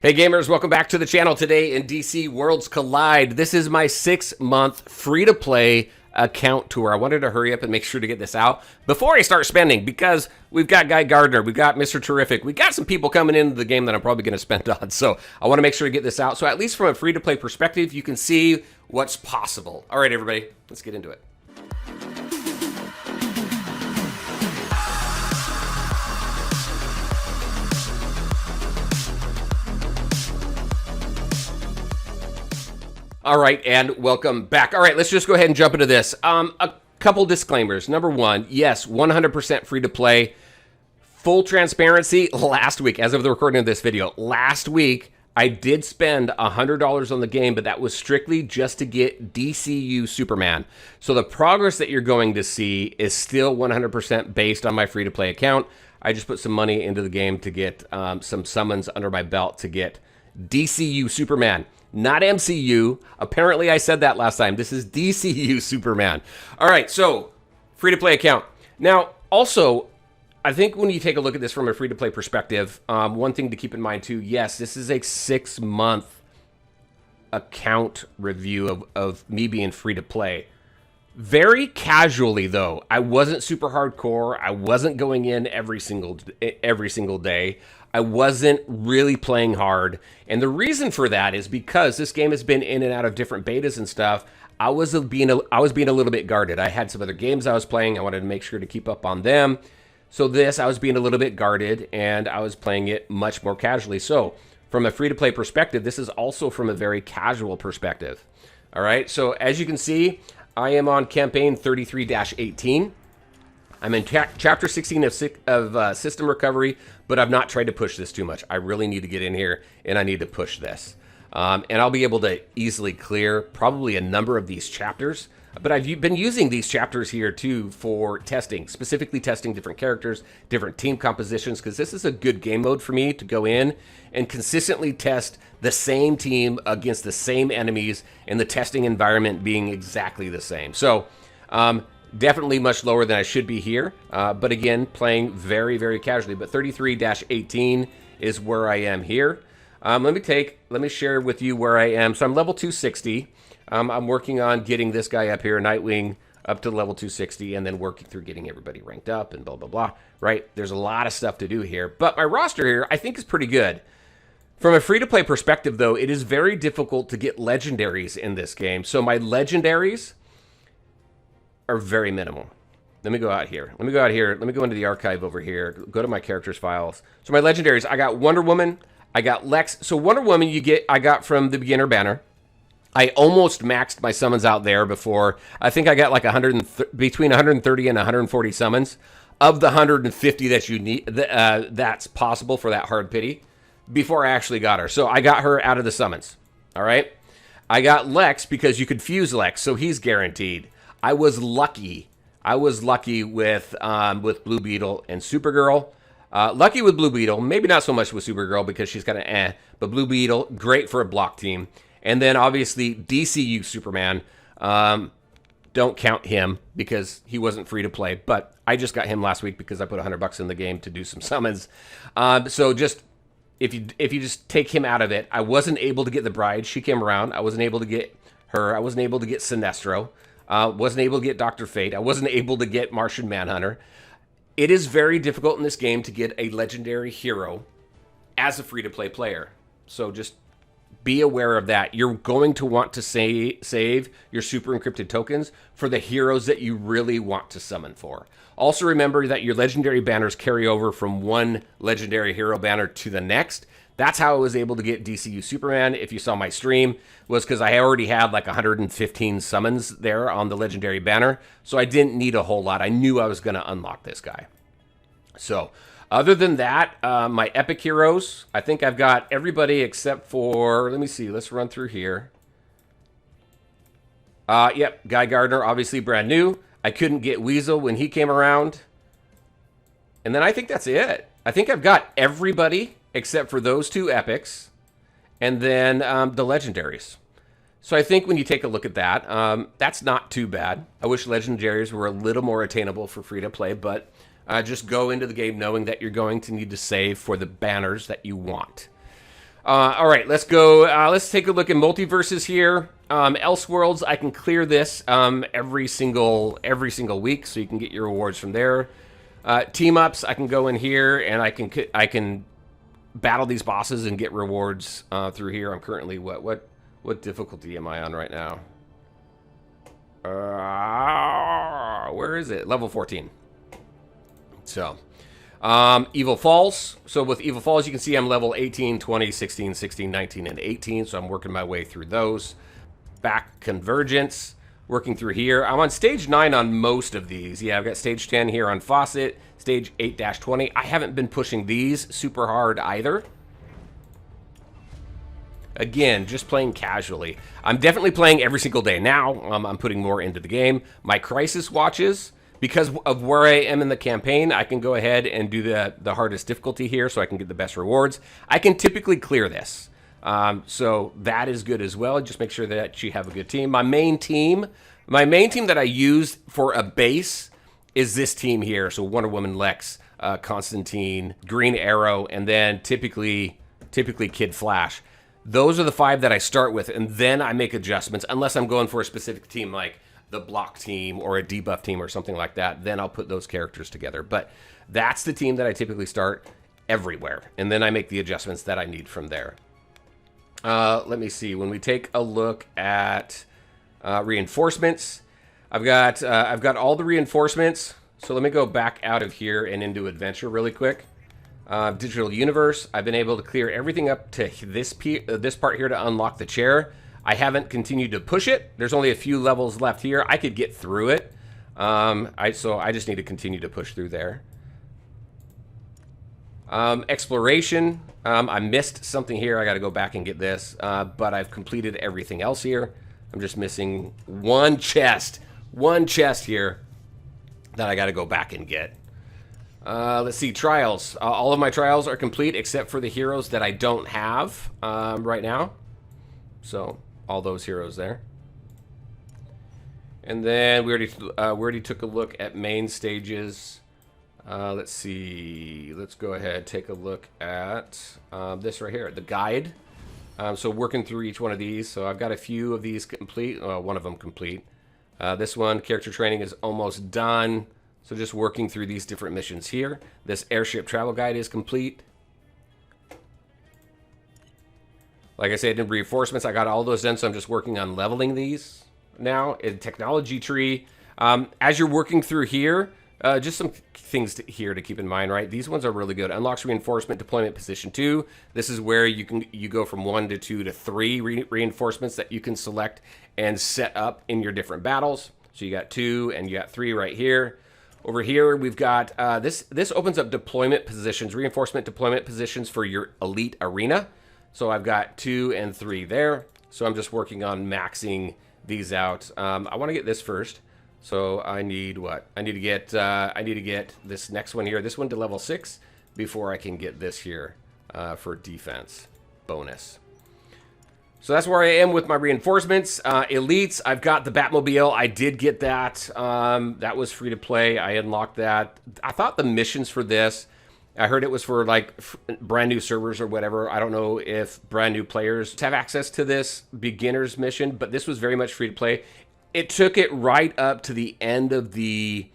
Hey gamers, welcome back to the channel. Today in DC Worlds Collide. This is my 6-month free-to-play account tour. I wanted to hurry up and make sure to get this out before I start spending because we've got Guy Gardner, we've got Mr. Terrific, we got some people coming into the game that I'm probably going to spend on. So I want to make sure to get this out. So at least from a free-to-play perspective, you can see what's possible. All right, everybody, let's get into it. All right, and welcome back. All right, let's just go ahead and jump into this. A couple disclaimers. Number one, yes, 100% free to play. Full transparency, last week, as of the recording of this video, last week, I did spend $100 on the game, but that was strictly just to get DCU Superman. So the progress that you're going to see is still 100% based on my free to play account. I just put some money into the game to get some summons under my belt to get DCU Superman. Not MCU. Apparently I said that last time. This is DCU Superman. All right, so free-to-play account. Now, also, I think when you take a look at this from a free-to-play perspective, one thing to keep in mind too, yes, this is a 6-month account review of me being free-to-play. Very casually, though. I wasn't super hardcore. I wasn't going in every single day. I wasn't really playing hard. And the reason for that is because this game has been in and out of different betas and stuff. I was being a little bit guarded. I had some other games I was playing. I wanted to make sure to keep up on them. So I was being a little bit guarded, and I was playing it much more casually. So from a free-to-play perspective, this is also from a very casual perspective. All right, so as you can see, I am on campaign 33-18. I'm in chapter 16 of system recovery, but I've not tried to push this too much. I really need to get in here, and I need to push this. And I'll be able to easily clear probably a number of these chapters. But I've been using these chapters here, too, for testing, specifically testing different characters, different team compositions, because this is a good game mode for me to go in and consistently test the same team against the same enemies and the testing environment being exactly the same. So, definitely much lower than I should be here, but again, playing very, very casually. But 33-18 is where I am here. Let me share with you where I am. So I'm level 260. I'm working on getting this guy up here, Nightwing, up to level 260, and then working through getting everybody ranked up and blah, blah, blah, right? There's a lot of stuff to do here, but my roster here I think is pretty good. From a free-to-play perspective, though, it is very difficult to get legendaries in this game. So my legendaries are very minimal. Let me go out here. Let me go into the archive over here. Go to my characters files. So my legendaries, I got Wonder Woman. I got Lex. So Wonder Woman, I got from the beginner banner. I almost maxed my summons out there before. I think I got like between 130 and 140 summons of the 150 that you need. That's possible for that hard pity before I actually got her. So I got her out of the summons. All right. I got Lex because you could fuse Lex, so he's guaranteed. I was lucky. With Blue Beetle and Supergirl. Lucky with Blue Beetle. Maybe not so much with Supergirl because she's kind of But Blue Beetle, great for a block team. And then obviously DCU Superman. Don't count him because he wasn't free to play. But I just got him last week because I put $100 in the game to do some summons. So just if you just take him out of it, I wasn't able to get the Bride. She came around. I wasn't able to get her. I wasn't able to get Sinestro. Wasn't able to get Dr. Fate. I wasn't able to get Martian Manhunter. It is very difficult in this game to get a legendary hero as a free-to-play player. So just be aware of that. You're going to want to save your super encrypted tokens for the heroes that you really want to summon for. Also remember that your legendary banners carry over from one legendary hero banner to the next. That's how I was able to get DCU Superman. If you saw my stream, was because I already had like 115 summons there on the legendary banner. So I didn't need a whole lot. I knew I was going to unlock this guy. So other than that, my epic heroes, I think I've got everybody except for, let me see, let's run through here. Yep, Guy Gardner, obviously brand new. I couldn't get Weasel when he came around. And then I think that's it. I think I've got everybody except for those two epics, and then the legendaries. So I think when you take a look at that, that's not too bad. I wish legendaries were a little more attainable for free-to-play, but just go into the game knowing that you're going to need to save for the banners that you want. All right, let's go. Let's take a look at multiverses here. Elseworlds, I can clear this every single week, so you can get your rewards from there. Team ups, I can go in here and I can battle these bosses and get rewards through here. I'm currently what difficulty am I on right now? Where is it? Level 14. So. Evil Falls. So with Evil Falls, you can see I'm level 18, 20, 16, 16, 19, and 18. So I'm working my way through those. Back Convergence, working through here. I'm on stage 9 on most of these. Yeah, I've got stage 10 here on Faucet, stage 8-20. I haven't been pushing these super hard either. Again, just playing casually. I'm definitely playing every single day now. I'm putting more into the game. My Crisis Watches, because of where I am in the campaign, I can go ahead and do the hardest difficulty here so I can get the best rewards. I can typically clear this. So that is good as well. Just make sure that you have a good team. My main team that I use for a base is this team here. So Wonder Woman, Lex, Constantine, Green Arrow, and then typically Kid Flash. Those are the 5 that I start with, and then I make adjustments unless I'm going for a specific team like the block team or a debuff team or something like that. Then I'll put those characters together. But that's the team that I typically start everywhere, and then I make the adjustments that I need from there. Let me see. When we take a look at reinforcements, I've got all the reinforcements. So let me go back out of here and into adventure really quick. Digital Universe, I've been able to clear everything up to this part here to unlock the chair. I haven't continued to push it. There's only a few levels left here. I could get through it. So I just need to continue to push through there. Exploration, I missed something here. I got to go back and get this, but I've completed everything else here. I'm just missing one chest here that I got to go back and get. Let's see, trials. All of my trials are complete except for the heroes that I don't have right now. So all those heroes there. And then we already took a look at main stages. Let's see. Let's go ahead, take a look at this right here, the guide. So working through each one of these. So I've got a few of these complete. One of them complete. This one, character training, is almost done. So just working through these different missions here. This airship travel guide is complete. Like I said, in reinforcements, I got all those done, so I'm just working on leveling these now. In technology tree, as you're working through here, just some things here to keep in mind, right? These ones are really good. Unlocks reinforcement deployment position 2. This is where you go from 1 to 2 to 3 reinforcements that you can select and set up in your different battles. So you got 2 and you got 3 right here. Over here, we've got this opens up deployment positions, reinforcement deployment positions for your elite arena. So I've got 2 and 3 there. So I'm just working on maxing these out. I want to get this first. So I need what? I need to get this next one here, this one to level 6 before I can get this here for defense bonus. So that's where I am with my reinforcements. Elites, I've got the Batmobile. I did get that. That was free to play. I unlocked that. I thought the missions for this, I heard it was for like brand new servers or whatever. I don't know if brand new players have access to this beginner's mission, but this was very much free to play. It took it right up to the end of the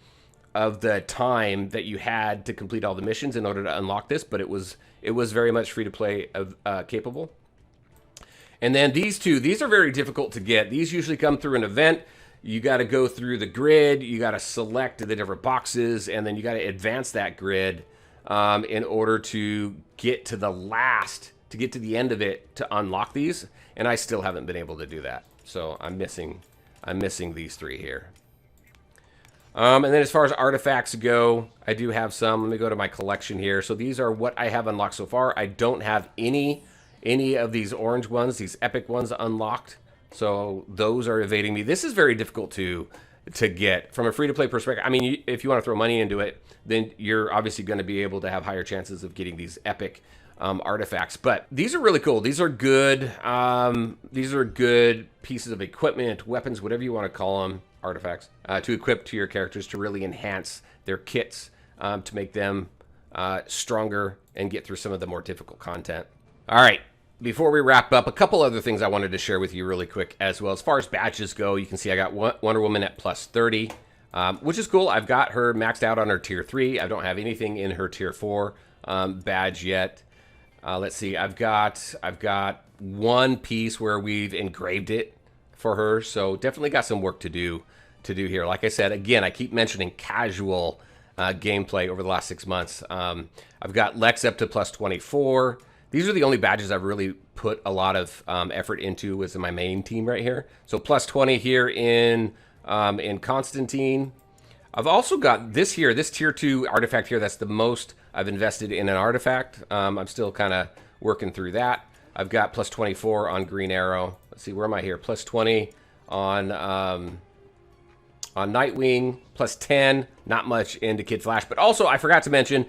time that you had to complete all the missions in order to unlock this, but it was very much free to play capable. And then these two, these are very difficult to get. These usually come through an event. You got to go through the grid. You got to select the different boxes, and then you got to advance that grid in order to get to the the end of it to unlock these. And I still haven't been able to do that. So I'm missing these 3 here. And then as far as artifacts go, I do have some. Let me go to my collection here. So these are what I have unlocked so far. I don't have any of these orange ones, these epic ones, unlocked. So those are evading me. This is very difficult to get from a free-to-play perspective. I mean, if you want to throw money into it, then you're obviously going to be able to have higher chances of getting these epic artifacts. But these are really cool. These are good. These are good pieces of equipment, weapons, whatever you want to call them, artifacts, to equip to your characters to really enhance their kits, to make them stronger and get through some of the more difficult content. All right. before we wrap up, a couple other things I wanted to share with you really quick as well. As far as badges go, you can see I got Wonder Woman at plus 30, which is cool. I've got her maxed out on her tier 3. I don't have anything in her tier 4 badge yet. Let's see. I've got one piece where we've engraved it for her, so definitely got some work to do here. Like I said, again, I keep mentioning casual gameplay over the last 6 months. I've got Lex up to plus 24. These are the only badges I've really put a lot of effort into was in my main team right here. So plus 20 here in Constantine. I've also got this here, this tier 2 artifact here. That's the most I've invested in an artifact. I'm still kind of working through that. I've got plus 24 on Green Arrow. Let's see, where am I here? Plus 20 on Nightwing, plus 10. Not much into Kid Flash, but also I forgot to mention.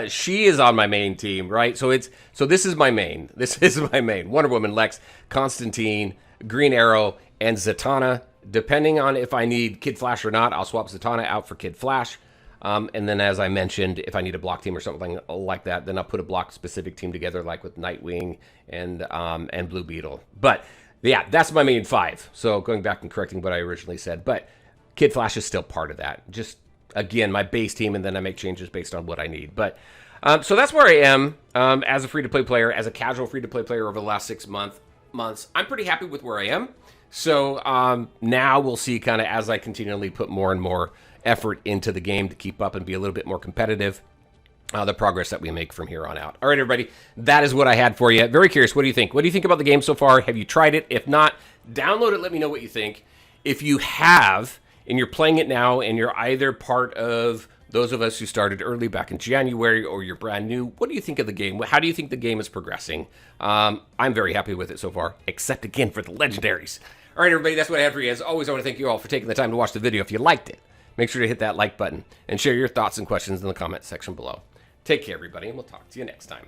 She is on my main team, right? So this is my main. This is my main. Wonder Woman, Lex, Constantine, Green Arrow, and Zatanna. Depending on if I need Kid Flash or not, I'll swap Zatanna out for Kid Flash. And then, as I mentioned, if I need a block team or something like that, then I'll put a block-specific team together, like with Nightwing and Blue Beetle. But yeah, that's my main 5. So going back and correcting what I originally said, but Kid Flash is still part of that. Just again, my base team, and then I make changes based on what I need. But so that's where I am as a free-to-play player, as a casual free-to-play player over the last 6 months. I'm pretty happy with where I am. So now we'll see kind of as I continually put more and more effort into the game to keep up and be a little bit more competitive, the progress that we make from here on out. All right, everybody, that is what I had for you. Very curious, what do you think? What do you think about the game so far? Have you tried it? If not, download it. Let me know what you think. If you have, and you're playing it now, and you're either part of those of us who started early back in January, or you're brand new, what do you think of the game? How do you think the game is progressing? I'm very happy with it so far, except again for the legendaries. All right, everybody, that's what I had for you. As always, I want to thank you all for taking the time to watch the video. If you liked it, make sure to hit that like button and share your thoughts and questions in the comment section below. Take care, everybody, and we'll talk to you next time.